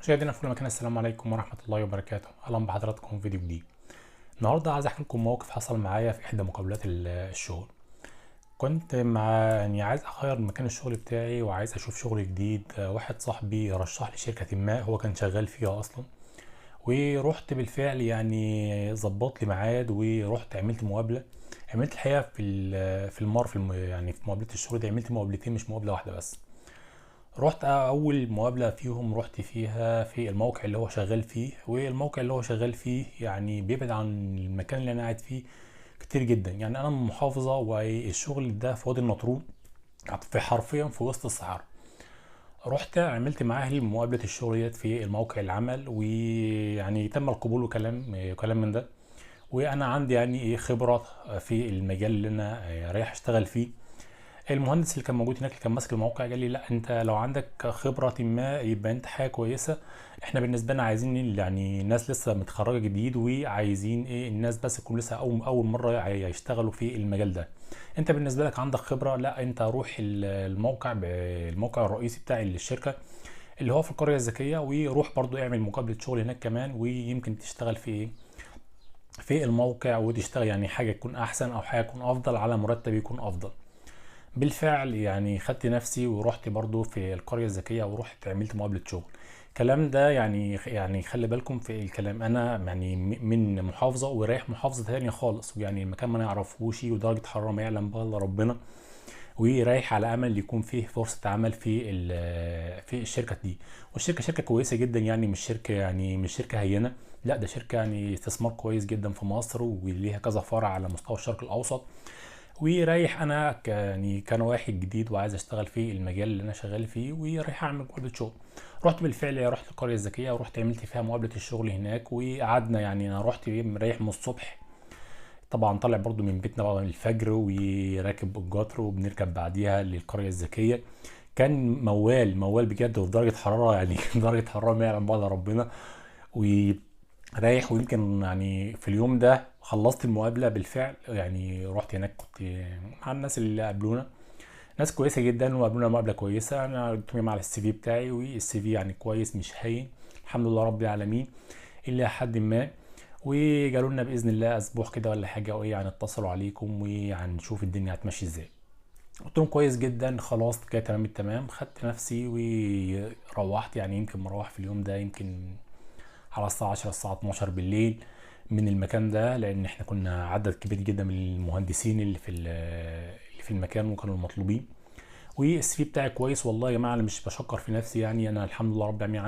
مشاهدينا في كل مكان، السلام عليكم ورحمة الله وبركاته. اهلا بحضراتكم في فيديو جديد. النهارده عايز احكي لكم موقف حصل معايا في احدى مقابلات الشغل. كنت عايز اغير مكان الشغل بتاعي وعايز اشوف شغل جديد. واحد صاحبي رشح لي شركة ما هو كان شغال فيها اصلا، ورحت بالفعل ظبط لي ميعاد ورحت عملت مقابلة. عملت الحقيقة في مقابلة الشغل دي عملت مقابلتين مش مقابلة واحدة بس. رحت اول مقابله فيهم رحت فيها في الموقع اللي هو شغال فيه، والموقع اللي هو شغال فيه بيبعد عن المكان اللي انا قاعد فيه كتير جدا. انا من محافظه والشغل ده في وادي النطرون، في حرفيا في وسط الصحراء. رحت عملت معاه مقابله الشغل ديت في الموقع العمل، تم القبول وكلام من ده. وانا عندي خبره في المجال اللي انا رايح اشتغل فيه. المهندس اللي كان موجود هناك اللي كان ماسك الموقع قال لي لا، انت لو عندك خبرة ما يبقى انت حاجة كويسة. احنا بالنسبة لنا عايزين ناس لسه متخرجة جديد، وعايزين الناس بس يكون لسه اول مرة يشتغلوا في المجال ده. انت بالنسبة لك عندك خبرة، لا انت روح الموقع الرئيسي بتاع الشركة اللي هو في القرية الذكية، وروح برضو اعمل مقابلة شغل هناك كمان، ويمكن تشتغل في الموقع وتشتغل حاجة تكون احسن او حاجة تكون افضل على مرتب يكون افضل. بالفعل خدت نفسي ورحت برضو في القرية الذكية ورحت عملت مقابلة شغل. الكلام ده خلي بالكم في الكلام، انا من محافظة ورايح محافظة تانية خالص، المكان ما نعرفوش ودرجة حرارة ما يعلم بها الا ربنا. ورايح على امل يكون فيه فرصة عمل في الشركة دي. والشركة شركة كويسة جدا، مش شركة هينة، لا ده شركة استثمار كويس جدا في مصر، وليها كذا فرع على مستوى الشرق الاوسط. ورايح انا كان واحد جديد وعايز اشتغل في المجال اللي انا شغال فيه، ورايح اعمل مقابله شغل. رحت بالفعل، رحت القريه الذكيه ورحت عملت فيها مقابله الشغل هناك، وقعدنا انا رحت مريح من الصبح. طبعا طالع برضو من بيتنا بقى من الفجر وراكب القطر وبنركب بعديها للقريه الذكيه. كان موال بجد، وفي درجه حراره درجه حراره ما يعلم بها الا ربنا. ورايح، ويمكن في اليوم ده خلصت المقابله بالفعل. رحت هناك كنت مع الناس اللي قابلونا، ناس كويسه جدا وقابلونا مقابله كويسه. انا قلت لهم على السي في بتاعي، والسي في كويس مش هين، الحمد لله رب العالمين الا حد ما. وقالوا لنا باذن الله اسبوع كده ولا حاجه، اتصلوا عليكم وهنشوف الدنيا هتمشي ازاي. قلت لهم كويس جدا، خلاص كده تمام التمام. خدت نفسي وروحت، يمكن مروح في اليوم ده يمكن على الساعة 10 الساعة 12 بالليل من المكان ده، لان احنا كنا عدد كبير جدا من المهندسين اللي في المكان وكانوا المطلوبين. والسي في بتاعي كويس والله يا جماعه، انا مش بشكر في نفسي، انا الحمد لله رب العالمين